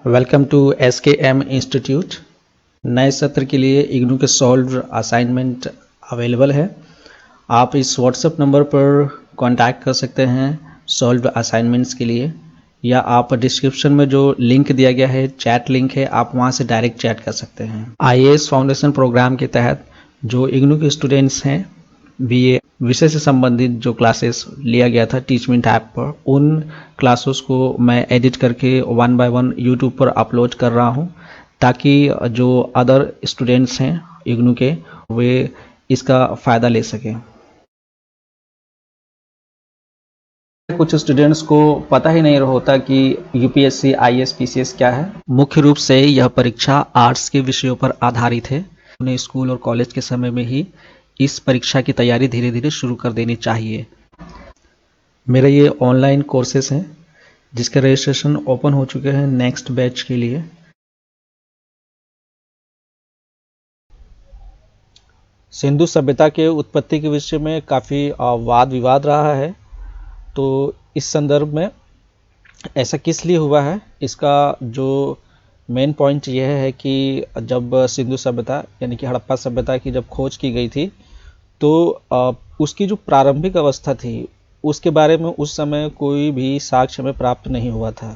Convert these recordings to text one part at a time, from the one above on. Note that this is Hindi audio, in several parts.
Welcome to SKM institute. नए सत्र के लिए इग्नू के सॉल्व असाइनमेंट अवेलेबल है। आप इस व्हाट्सएप नंबर पर कांटेक्ट कर सकते हैं सॉल्व असाइनमेंट्स के लिए, या आप डिस्क्रिप्शन में जो लिंक दिया गया है, चैट लिंक है, आप वहां से डायरेक्ट चैट कर सकते हैं। IAS फाउंडेशन प्रोग्राम के तहत जो इग्नू के स्टूडेंट्स हैं, BA विषय से संबंधित जो क्लासेस लिया गया था टीचमेंट ऐप पर, उन क्लासेस को मैं एडिट करके 1 बाय 1 यूट्यूब पर अपलोड कर रहा हूं, ताकि जो अदर स्टूडेंट्स हैं इग्नू के, वे इसका फ़ायदा ले सकें। कुछ स्टूडेंट्स को पता ही नहीं होता कि UPSC IAS PCS क्या है। मुख्य रूप से यह परीक्षा आर्ट्स के विषयों पर आधारित है। उन्हें स्कूल और कॉलेज के समय में ही इस परीक्षा की तैयारी धीरे धीरे शुरू कर देनी चाहिए। मेरे ये ऑनलाइन कोर्सेस हैं जिसके रजिस्ट्रेशन ओपन हो चुके हैं नेक्स्ट बैच के लिए। सिंधु सभ्यता के उत्पत्ति के विषय में काफ़ी वाद विवाद रहा है। तो इस संदर्भ में ऐसा किस लिए हुआ है, इसका जो मेन पॉइंट यह है कि जब सिंधु सभ्यता यानी कि हड़प्पा सभ्यता की जब खोज की गई थी, तो उसकी जो प्रारंभिक अवस्था थी उसके बारे में उस समय कोई भी साक्ष्य में प्राप्त नहीं हुआ था।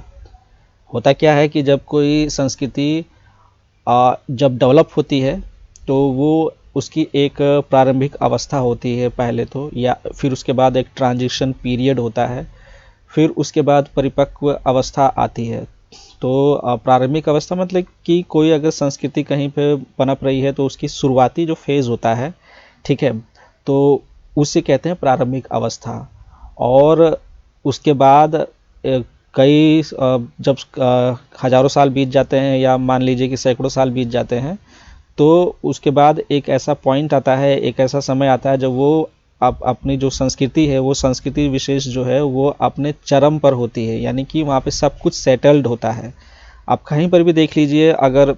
होता क्या है कि जब कोई संस्कृति जब डेवलप होती है तो वो उसकी एक प्रारंभिक अवस्था होती है पहले तो, या फिर उसके बाद एक ट्रांजिशन पीरियड होता है, फिर उसके बाद परिपक्व अवस्था आती है। तो प्रारंभिक अवस्था मतलब कि कोई अगर संस्कृति कहीं पे पनप रही है तो उसकी शुरुआती जो फेज़ होता है, ठीक है, तो उसे कहते हैं प्रारंभिक अवस्था। और उसके बाद कई जब हज़ारों साल बीत जाते हैं, या मान लीजिए कि सैकड़ों साल बीत जाते हैं, तो उसके बाद एक ऐसा पॉइंट आता है, एक ऐसा समय आता है जब वो अपनी जो संस्कृति है, वो संस्कृति विशेष जो है वो अपने चरम पर होती है, यानी कि वहाँ पे सब कुछ सेटल्ड होता है। आप कहीं पर भी देख लीजिए, अगर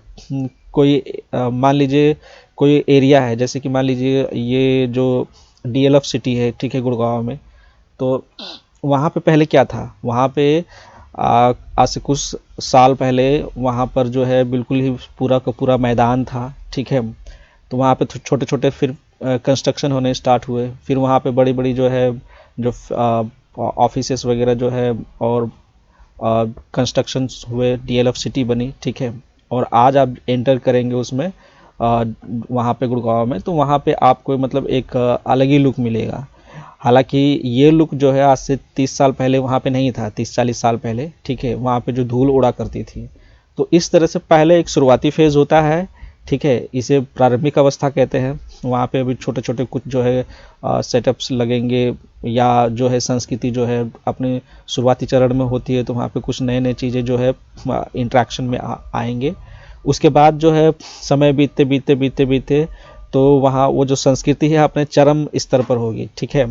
कोई मान लीजिए कोई एरिया है, जैसे कि मान लीजिए ये जो DLF सिटी है, ठीक है, गुड़गांव में, तो वहाँ पे पहले क्या था, वहाँ पे आज से कुछ साल पहले वहाँ पर जो है बिल्कुल ही पूरा का पूरा मैदान था, ठीक है। तो वहाँ पे छोटे छोटे फिर कंस्ट्रक्शन होने स्टार्ट हुए, फिर वहाँ पे बड़ी बड़ी जो है जो ऑफिसेस वगैरह जो है और कंस्ट्रक्शन हुए, DLF सिटी बनी, ठीक है। और आज आप एंटर करेंगे उसमें वहाँ पे गुड़गांव में, तो वहाँ पे आपको मतलब एक अलग ही लुक मिलेगा। हालांकि ये लुक जो है आज से 30 साल पहले वहाँ पे नहीं था, 30-40 साल पहले, ठीक है, वहाँ पे जो धूल उड़ा करती थी। तो इस तरह से पहले एक शुरुआती फेज़ होता है, ठीक है, इसे प्रारंभिक अवस्था कहते हैं। वहाँ पे अभी छोटे छोटे कुछ जो है सेटअप्स लगेंगे, या जो है संस्कृति जो है अपने शुरुआती चरण में होती है, तो वहाँ पे कुछ नए नए चीज़ें जो है इंट्रैक्शन में आएंगे। उसके बाद जो है समय बीतते बीतते बीतते बीतते तो वहाँ वो जो संस्कृति है अपने चरम स्तर पर होगी, ठीक है।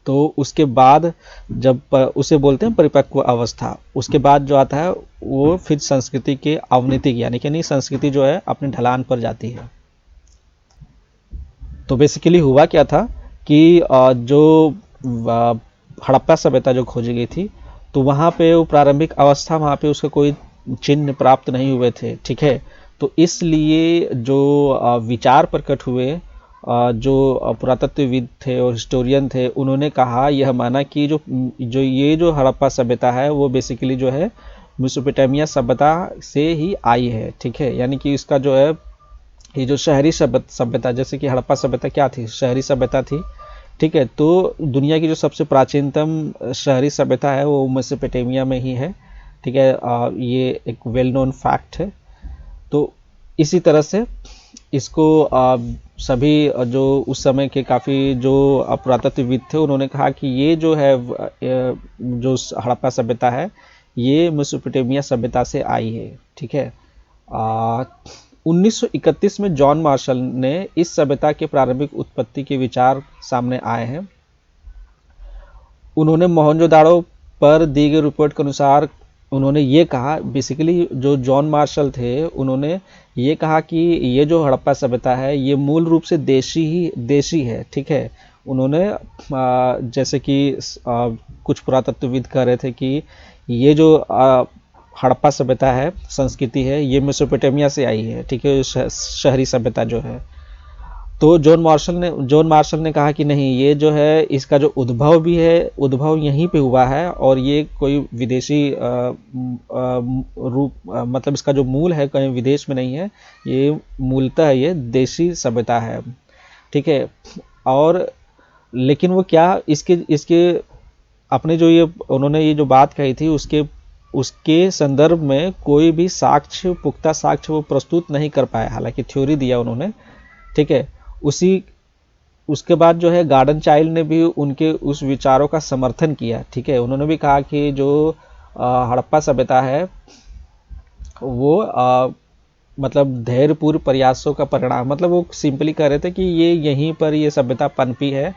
तो उसके बाद जब उसे बोलते हैं परिपक्व अवस्था, उसके बाद जो आता है वो फिर संस्कृति के अवनति, यानी कि नहीं, संस्कृति जो है अपने ढलान पर जाती है। तो बेसिकली हुआ क्या था कि जो हड़प्पा सभ्यता जो खोजी गई थी, तो वहाँ पे वो प्रारंभिक अवस्था, वहाँ पे उसके कोई चिन्ह प्राप्त नहीं हुए थे, ठीक है। तो इसलिए जो विचार प्रकट हुए, जो पुरातत्वविद थे और हिस्टोरियन थे, उन्होंने कहा, यह माना कि जो हड़प्पा सभ्यता है वो बेसिकली जो है मेसोपोटामिया सभ्यता से ही आई है, ठीक है। यानी कि इसका जो है ये जो शहरी सभ्यता, जैसे कि हड़प्पा सभ्यता क्या थी, शहरी सभ्यता थी, ठीक है। तो दुनिया की जो सबसे प्राचीनतम शहरी सभ्यता है वो मेसोपोटामिया में ही है, ठीक है। ये एक वेल नोन फैक्ट है। तो इसी तरह से इसको सभी जो उस समय के काफ़ी जो पुरातत्वविद थे, उन्होंने कहा कि ये जो है जो हड़प्पा सभ्यता है ये मेसोपोटामिया सभ्यता से आई है, ठीक है। 1931 में जॉन मार्शल ने इस सभ्यता के प्रारंभिक उत्पत्ति के विचार सामने आए हैं। उन्होंने मोहनजोदाड़ो पर दी गई रिपोर्ट के अनुसार उन्होंने ये कहा, बेसिकली जो जॉन मार्शल थे उन्होंने ये कहा कि ये जो हड़प्पा सभ्यता है ये मूल रूप से देशी है, ठीक है। उन्होंने जैसे कि कुछ पुरातत्वविद कह रहे थे कि ये जो हड़प्पा सभ्यता है, संस्कृति है, ये मेसोपोटामिया से आई है, ठीक है, शहरी सभ्यता जो है। तो जॉन मार्शल ने कहा कि नहीं, ये जो है इसका जो उद्भव भी है, उद्भव यहीं पे हुआ है, और ये कोई विदेशी रूप मतलब इसका जो मूल है कहीं विदेश में नहीं है, ये मूलतः ये देशी सभ्यता है, ठीक है। और लेकिन वो क्या इसके इसके अपने जो ये उन्होंने ये जो बात कही थी उसके उसके संदर्भ में कोई भी साक्ष्य, पुख्ता साक्ष्य वो प्रस्तुत नहीं कर पाए, हालांकि थ्योरी दिया उन्होंने, ठीक है। उसी उसके बाद जो है गार्डन चाइल्ड ने भी उनके उस विचारों का समर्थन किया, ठीक है। उन्होंने भी कहा कि जो हड़प्पा सभ्यता है वो मतलब धैर्यपूर्ण प्रयासों का परिणाम, मतलब वो सिंपली कह रहे थे कि ये यहीं पर ये सभ्यता पनपी है,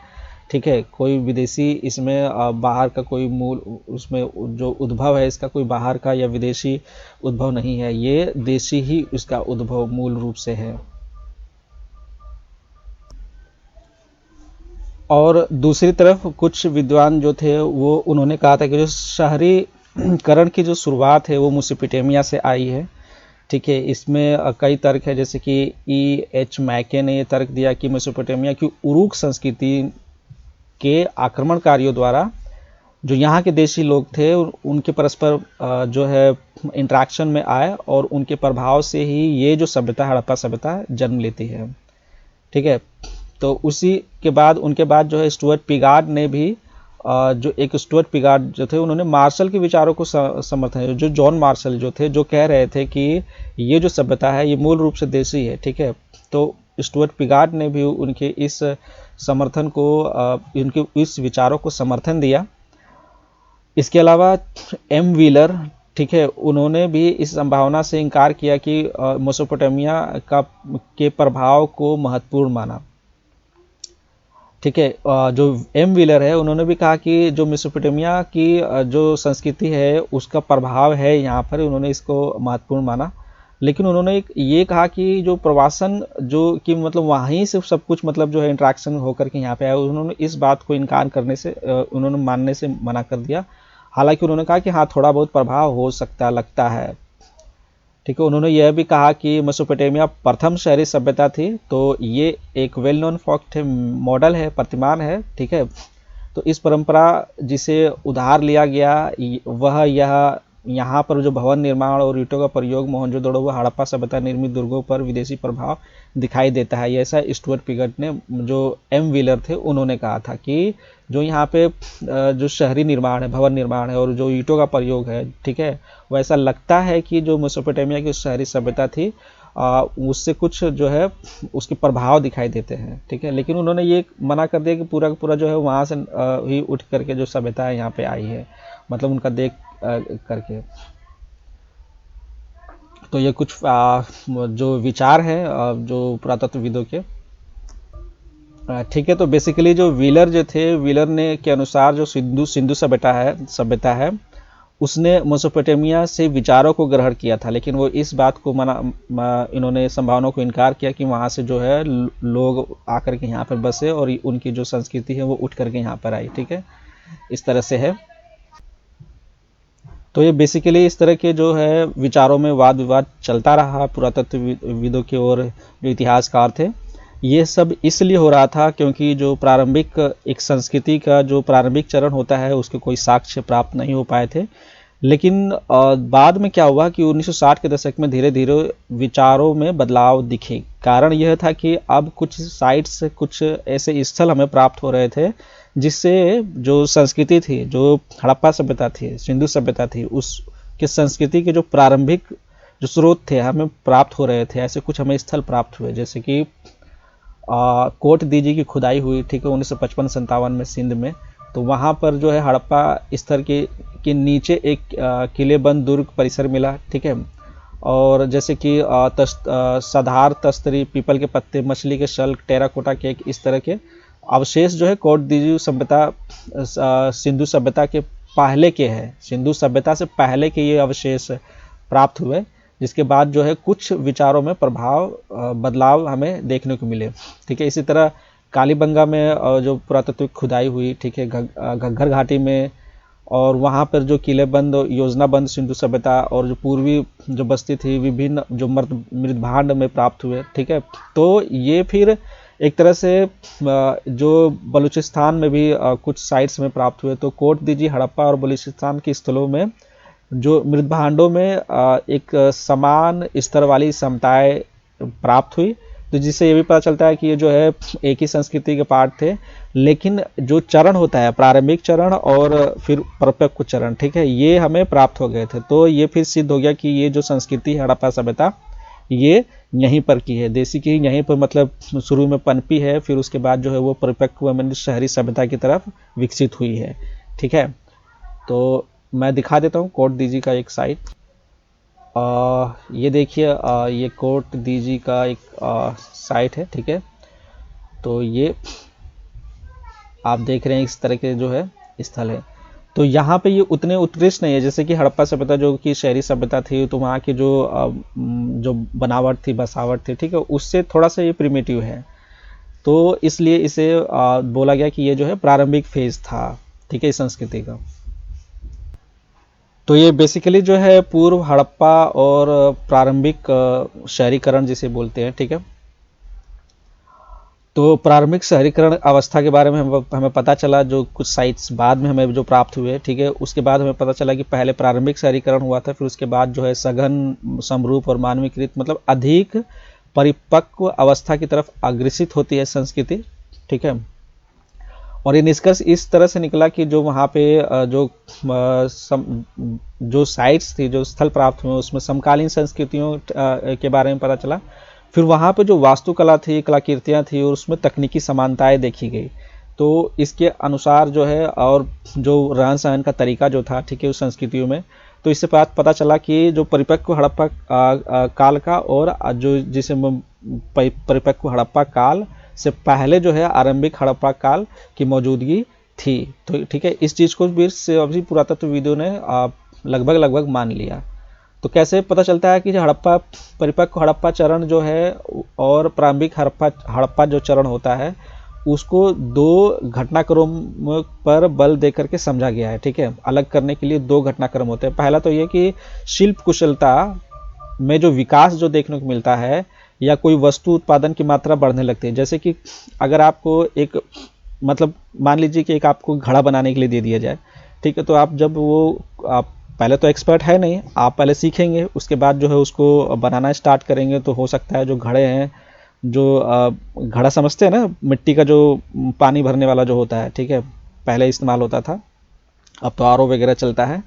ठीक है। कोई विदेशी इसमें बाहर का कोई मूल, उसमें जो उद्भव है इसका कोई बाहर का या विदेशी उद्भव नहीं है, ये देशी ही उसका उद्भव मूल रूप से है। और दूसरी तरफ कुछ विद्वान जो थे वो उन्होंने कहा था कि जो शहरीकरण की जो शुरुआत है वो मेसोपोटामिया से आई है, ठीक है। इसमें कई तर्क है, जैसे कि E.H. मैके ने ये तर्क दिया कि मेसोपोटामिया की उरुक संस्कृति के आक्रमणकारियों द्वारा जो यहाँ के देशी लोग थे उनके परस्पर जो है इंटरेक्शन में आए, और उनके प्रभाव से ही ये जो सभ्यता हड़प्पा सभ्यता जन्म लेती है, ठीक है। तो उसी के बाद उनके बाद जो है स्टुअर्ट पिगार्ड ने भी जो एक स्टुअर्ट पिगार्ड जो थे उन्होंने मार्शल के विचारों को समर्थन, जो जॉन मार्शल जो थे, जो कह रहे थे कि ये जो सभ्यता है ये मूल रूप से देशी है, ठीक है। तो स्टुअर्ट पिगार्ड ने भी उनके इस समर्थन को, उनके इस विचारों को समर्थन दिया। इसके अलावा एम व्हीलर, ठीक है, उन्होंने भी इस संभावना से इनकार किया कि मेसोपोटामिया के प्रभाव को महत्वपूर्ण माना, ठीक है। जो एम व्हीलर है उन्होंने भी कहा कि जो मेसोपोटामिया की जो संस्कृति है उसका प्रभाव है यहाँ पर, उन्होंने इसको महत्वपूर्ण माना। लेकिन उन्होंने ये कहा कि जो प्रवासन जो कि मतलब वहीं से सब कुछ मतलब जो है इंट्रैक्शन होकर के यहाँ पे आया, उन्होंने इस बात को इनकार करने से, उन्होंने मानने से मना कर दिया। हालांकि उन्होंने कहा कि हाँ थोड़ा बहुत प्रभाव हो सकता लगता है, ठीक है। उन्होंने यह भी कहा कि मेसोपोटामिया प्रथम शहरी सभ्यता थी, तो ये एक वेल नोन फैक्ट है, मॉडल है, प्रतिमान है, ठीक है। तो इस परंपरा जिसे उधार लिया गया वह यह यहाँ पर जो भवन निर्माण और ईंटों का प्रयोग मोहनजोदड़ो व हड़प्पा सभ्यता निर्मित दुर्गों पर विदेशी प्रभाव दिखाई देता है, ऐसा स्टुअर्ट पिगट ने, जो एम व्हीलर थे, उन्होंने कहा था कि जो यहाँ पे जो शहरी निर्माण है, भवन निर्माण है और जो ईंटों का प्रयोग है, ठीक है, वैसा लगता है कि जो मेसोपोटामिया की शहरी सभ्यता थी उससे कुछ जो है उसके प्रभाव दिखाई देते हैं, ठीक है। लेकिन उन्होंने ये मना कर दिया कि पूरा का पूरा जो है वहाँ से ही उठ करके जो सभ्यता है यहाँ पे आई है, मतलब उनका देख करके। तो ये कुछ जो विचार हैं जो पुरातत्वविदों के, ठीक है। तो बेसिकली जो व्हीलर जो थे, व्हीलर ने के अनुसार जो सिंधु सभ्यता है उसने मेसोपोटामिया से विचारों को ग्रहण किया था, लेकिन वो इस बात को इन्होंने संभावनाओं को इनकार किया कि वहाँ से जो है लोग आकर के यहाँ पर बसे और उनकी जो संस्कृति है वो उठ करके यहाँ पर आई, ठीक है। इस तरह से है। तो ये बेसिकली इस तरह के जो है विचारों में वाद विवाद चलता रहा पुरातत्वविदों की ओर, जो इतिहासकार थे। ये सब इसलिए हो रहा था क्योंकि जो प्रारंभिक एक संस्कृति का जो प्रारंभिक चरण होता है उसके कोई साक्ष्य प्राप्त नहीं हो पाए थे। लेकिन बाद में क्या हुआ कि 1960 के दशक में धीरे धीरे विचारों में बदलाव दिखे। कारण यह था कि अब कुछ साइट्स, कुछ ऐसे स्थल हमें प्राप्त हो रहे थे जिससे जो संस्कृति थी, जो हड़प्पा सभ्यता थी, सिंधु सभ्यता थी, उसके संस्कृति के जो प्रारंभिक जो स्रोत थे हमें प्राप्त हो रहे थे। ऐसे कुछ हमें स्थल प्राप्त हुए, जैसे कि कोट दीजी की खुदाई हुई, ठीक है, 1955-57 में सिंध में। तो वहाँ पर जो है हड़प्पा स्तर के नीचे एक किलेबंद दुर्ग परिसर मिला, ठीक है। और जैसे कि सधार, तस्तरी, पीपल के पत्ते, मछली के शल्क, टेराकोटा केक, इस तरह के अवशेष जो है कोट दीजी सभ्यता, सिंधु सभ्यता के पहले के हैं, सिंधु सभ्यता से पहले के ये अवशेष प्राप्त हुए, जिसके बाद जो है कुछ विचारों में बदलाव हमें देखने को मिले, ठीक है। इसी तरह कालीबंगा में जो पुरातत्विक खुदाई हुई, ठीक है, घग्गर घाटी में और वहाँ पर जो किलेबंद योजनाबंद सिंधु सभ्यता और जो पूर्वी जो बस्ती थी विभिन्न जो मृदभांड में प्राप्त हुए। ठीक है, तो ये फिर एक तरह से जो बलूचिस्तान में भी कुछ साइट्स में प्राप्त हुए। तो कोट दीजी हड़प्पा और बलूचिस्तान के स्थलों में जो मृदभांडों में एक समान स्तर वाली समताएं प्राप्त हुई, तो जिससे ये भी पता चलता है कि ये जो है एक ही संस्कृति के पार्ट थे। लेकिन जो चरण होता है, प्रारंभिक चरण और फिर परिपक्व चरण, ठीक है, ये हमें प्राप्त हो गए थे। तो ये फिर सिद्ध हो गया कि ये जो संस्कृति है हड़प्पा सभ्यता, ये यहीं पर की है, देसी की यहीं पर मतलब शुरू में पनपी है, फिर उसके बाद जो है वो परिपक्व मतलब शहरी सभ्यता की तरफ विकसित हुई है। ठीक है, तो मैं दिखा देता हूँ कोट दीजी का एक साइट। ये देखिए, ये कोट दीजी का एक साइट है। ठीक है, तो ये आप देख रहे हैं इस तरह के जो है स्थल है। तो यहाँ पे ये उतने उत्कृष्ट नहीं है जैसे कि हड़प्पा सभ्यता जो कि शहरी सभ्यता थी, तो वहाँ की जो बनावट थी, बसावट थी, ठीक है, उससे थोड़ा सा ये प्रिमिटिव है। तो इसलिए इसे बोला गया कि ये जो है प्रारंभिक फेज था, ठीक है, इस संस्कृति का। तो ये बेसिकली जो है पूर्व हड़प्पा और प्रारंभिक शहरीकरण जिसे बोलते हैं। ठीक है, तो प्रारंभिक शहरीकरण अवस्था के बारे में हमें पता चला, जो कुछ साइट्स बाद में हमें जो प्राप्त हुए। ठीक है, उसके बाद हमें पता चला कि पहले प्रारंभिक शहरीकरण हुआ था, फिर उसके बाद जो है सघन, समरूप और मानवीकृत मतलब अधिक परिपक्व अवस्था की तरफ अग्रसित होती है संस्कृति। ठीक है, और ये निष्कर्ष इस तरह से निकला कि जो वहाँ पे जो साइट्स थी, जो स्थल प्राप्त हुए, उसमें समकालीन संस्कृतियों के बारे में पता चला। फिर वहाँ पे जो वास्तुकला थी, कलाकृतियाँ थी, और उसमें तकनीकी समानताएं देखी गई। तो इसके अनुसार जो है, और जो रहन सहन का तरीका जो था, ठीक है, उस संस्कृतियों में, तो इससे पता चला कि जो परिपक्व हड़प्पा काल का और जो जिसे परिपक्व हड़प्पा काल से पहले जो है आरंभिक हड़प्पा काल की मौजूदगी थी। तो ठीक है, इस चीज़ को भी अभी पुरातत्वविदों ने लगभग मान लिया। तो कैसे पता चलता है कि जो हड़प्पा परिपक्व हड़प्पा चरण जो है और प्रारंभिक हड़प्पा जो चरण होता है, उसको दो घटनाक्रम पर बल देकर के समझा गया है। ठीक है, अलग करने के लिए दो घटनाक्रम होते हैं। पहला तो ये कि शिल्प कुशलता में जो विकास जो देखने को मिलता है, या कोई वस्तु उत्पादन की मात्रा बढ़ने लगती है। जैसे कि अगर आपको एक मतलब मान लीजिए कि एक आपको घड़ा बनाने के लिए दे दिया जाए, ठीक है, तो आप जब वो आप पहले तो एक्सपर्ट है नहीं, आप पहले सीखेंगे, उसके बाद जो है उसको बनाना स्टार्ट करेंगे, तो हो सकता है जो घड़े हैं, जो घड़ा समझते हैं ना, मिट्टी का जो पानी भरने वाला जो होता है, ठीक है, पहले इस्तेमाल होता था, अब तो आरओ वगैरह चलता है।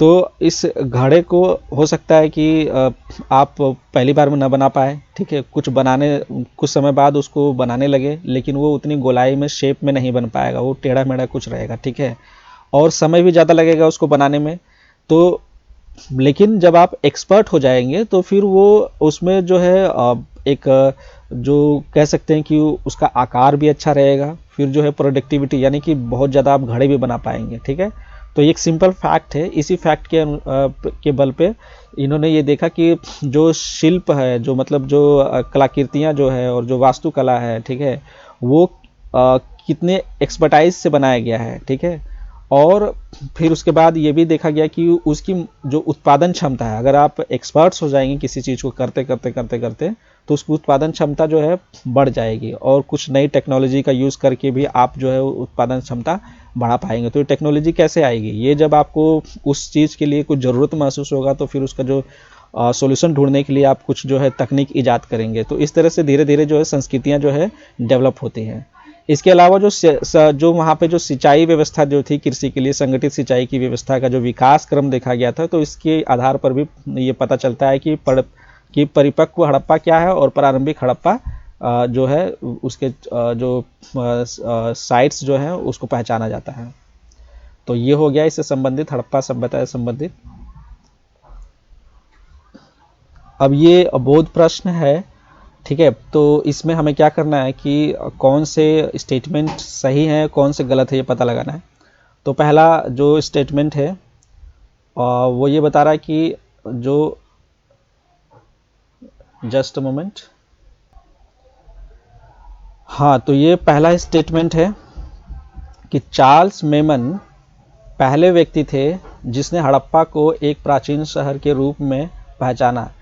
तो इस घड़े को हो सकता है कि आप पहली बार में न बना पाए, ठीक है, कुछ समय बाद उसको बनाने लगे, लेकिन वो उतनी गोलाई में, शेप में नहीं बन पाएगा, वो टेढ़ा मेढ़ा कुछ रहेगा। ठीक है, और समय भी ज़्यादा लगेगा उसको बनाने में। तो लेकिन जब आप एक्सपर्ट हो जाएंगे तो फिर वो उसमें जो है एक जो कह सकते हैं कि उसका आकार भी अच्छा रहेगा, फिर जो है प्रोडक्टिविटी, यानी कि बहुत ज़्यादा आप घड़े भी बना पाएंगे। ठीक है, तो एक सिंपल फैक्ट है। इसी फैक्ट के बल पे इन्होंने ये देखा कि जो शिल्प है, जो मतलब जो कलाकृतियाँ जो है और जो वास्तुकला है, ठीक है, वो कितने एक्सपर्टाइज से बनाया गया है। ठीक है, और फिर उसके बाद ये भी देखा गया कि उसकी जो उत्पादन क्षमता है, अगर आप एक्सपर्ट्स हो जाएंगे किसी चीज़ को करते करते करते करते, तो उसकी उत्पादन क्षमता जो है बढ़ जाएगी, और कुछ नई टेक्नोलॉजी का यूज़ करके भी आप जो है उत्पादन क्षमता बढ़ा पाएंगे। तो ये टेक्नोलॉजी कैसे आएगी? ये जब आपको उस चीज़ के लिए कुछ ज़रूरत महसूस होगा, तो फिर उसका जो सॉल्यूशन ढूंढने के लिए आप कुछ जो है तकनीक ईजाद करेंगे। तो इस तरह से धीरे धीरे जो है संस्कृतियाँ जो है डेवलप होती हैं। इसके अलावा जो वहाँ पे जो सिंचाई व्यवस्था जो थी कृषि के लिए, संगठित सिंचाई की व्यवस्था का जो विकास क्रम देखा गया था, तो इसके आधार पर भी ये पता चलता है कि परिपक्व हड़प्पा क्या है और प्रारंभिक हड़प्पा जो है उसके जो साइट्स जो है उसको पहचाना जाता है। तो ये हो गया इससे संबंधित, हड़प्पा सभ्यता से संबंधित। अब ये बोध प्रश्न है, ठीक है, तो इसमें हमें क्या करना है कि कौन से स्टेटमेंट सही है, कौन से गलत है, ये पता लगाना है। तो पहला जो स्टेटमेंट है वो ये बता रहा है कि जो जस्ट अ मोमेंट, हाँ, तो ये पहला स्टेटमेंट है कि चार्ल्स मेमन पहले व्यक्ति थे जिसने हड़प्पा को एक प्राचीन शहर के रूप में पहचाना,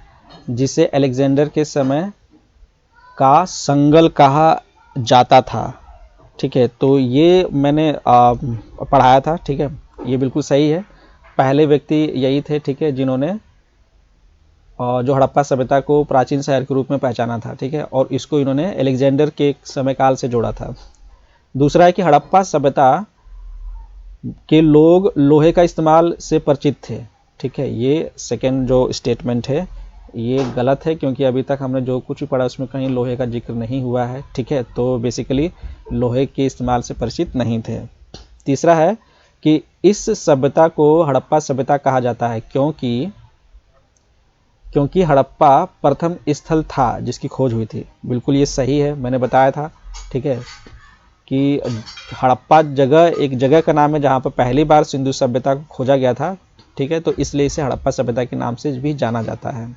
जिसे अलेक्जेंडर के समय का संगल कहा जाता था। ठीक है, तो ये मैंने पढ़ाया था। ठीक है, ये बिल्कुल सही है। पहले व्यक्ति यही थे, ठीक है, जिन्होंने जो हड़प्पा सभ्यता को प्राचीन शहर के रूप में पहचाना था। ठीक है, और इसको इन्होंने अलेक्जेंडर के समय काल से जोड़ा था। दूसरा है कि हड़प्पा सभ्यता के लोग लोहे का इस्तेमाल से परिचित थे। ठीक है, ये सेकेंड जो स्टेटमेंट है ये गलत है, क्योंकि अभी तक हमने जो कुछ भी पढ़ा उसमें कहीं लोहे का जिक्र नहीं हुआ है। ठीक है, तो बेसिकली लोहे के इस्तेमाल से परिचित नहीं थे। तीसरा है कि इस सभ्यता को हड़प्पा सभ्यता कहा जाता है क्योंकि हड़प्पा प्रथम स्थल था जिसकी खोज हुई थी। बिल्कुल ये सही है, मैंने बताया था। ठीक है, कि हड़प्पा एक जगह का नाम है जहाँ पर पहली बार सिंधु सभ्यता को खोजा गया था। ठीक है, तो इसलिए इसे हड़प्पा सभ्यता के नाम से भी जाना जाता है।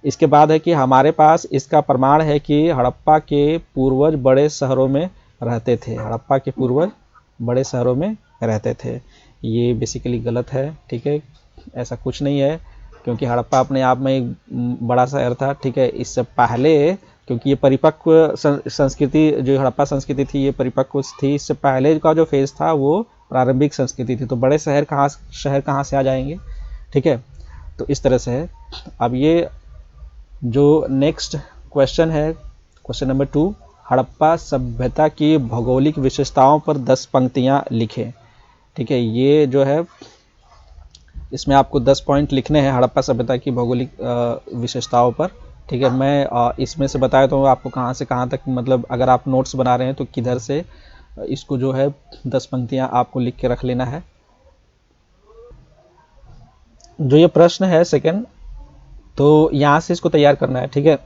इसके बाद है कि हमारे पास इसका प्रमाण है कि हड़प्पा के पूर्वज बड़े शहरों में रहते थे। हड़प्पा के पूर्वज बड़े शहरों में रहते थे, ये बेसिकली गलत है। ठीक है, ऐसा कुछ नहीं है, क्योंकि हड़प्पा अपने आप में एक बड़ा शहर था। ठीक है, इससे पहले, क्योंकि ये परिपक्व संस्कृति जो हड़प्पा संस्कृति थी ये परिपक्व थी, इससे पहले का जो फेज था वो प्रारंभिक संस्कृति थी। तो बड़े शहर कहाँ से आ जाएंगे। ठीक है, तो इस तरह से है। अब ये जो नेक्स्ट क्वेश्चन है, क्वेश्चन नंबर 2, हड़प्पा सभ्यता की भौगोलिक विशेषताओं पर 10 पंक्तियां लिखें। ठीक है, ये जो है इसमें आपको 10 पॉइंट लिखने हैं हड़प्पा सभ्यता की भौगोलिक विशेषताओं पर। ठीक है, मैं इसमें से बताया तो आपको कहाँ से कहाँ तक, मतलब अगर आप नोट्स बना रहे हैं तो किधर से इसको जो है 10 पंक्तियां आपको लिख के रख लेना है। जो ये प्रश्न है सेकंड, तो यहाँ से इसको तैयार करना है। ठीक है,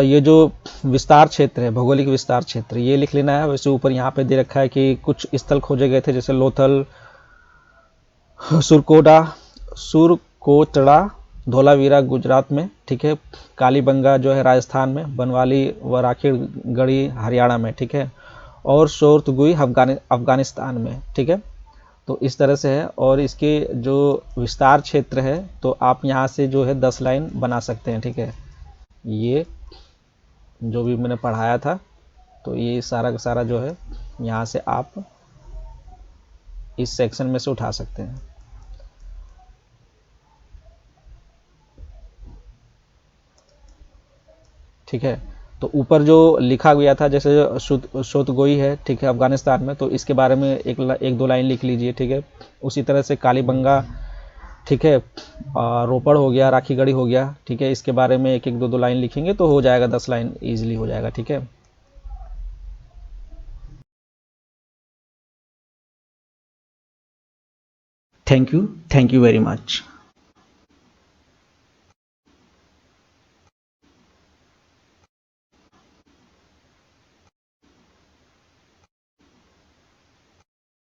ये जो विस्तार क्षेत्र है, भौगोलिक विस्तार क्षेत्र, ये लिख लेना है। वैसे ऊपर यहाँ पे दे रखा है कि कुछ स्थल खोजे गए थे, जैसे लोथल, सुरकोटड़ा, धोलावीरा गुजरात में। ठीक है, कालीबंगा जो है राजस्थान में, बनवाली व राखीगढ़ी हरियाणा में। ठीक है, और शोरतगुई अफगानिस्तान में। ठीक है, तो इस तरह से है। और इसके जो विस्तार क्षेत्र है तो आप यहाँ से जो है 10 लाइन बना सकते हैं। ठीक है, ये जो भी मैंने पढ़ाया था तो ये सारा का सारा जो है यहाँ से आप इस सेक्शन में से उठा सकते हैं। ठीक है, तो ऊपर जो लिखा गया था जैसे शोतगोई है, ठीक है, अफगानिस्तान में, तो इसके बारे में एक दो लाइन लिख लीजिए। ठीक है, उसी तरह से कालीबंगा, ठीक है, रोपड़ हो गया, राखीगढ़ी हो गया। ठीक है, इसके बारे में एक दो लाइन लिखेंगे तो हो जाएगा, 10 लाइन ईजिली हो जाएगा। ठीक है, थैंक यू वेरी मच।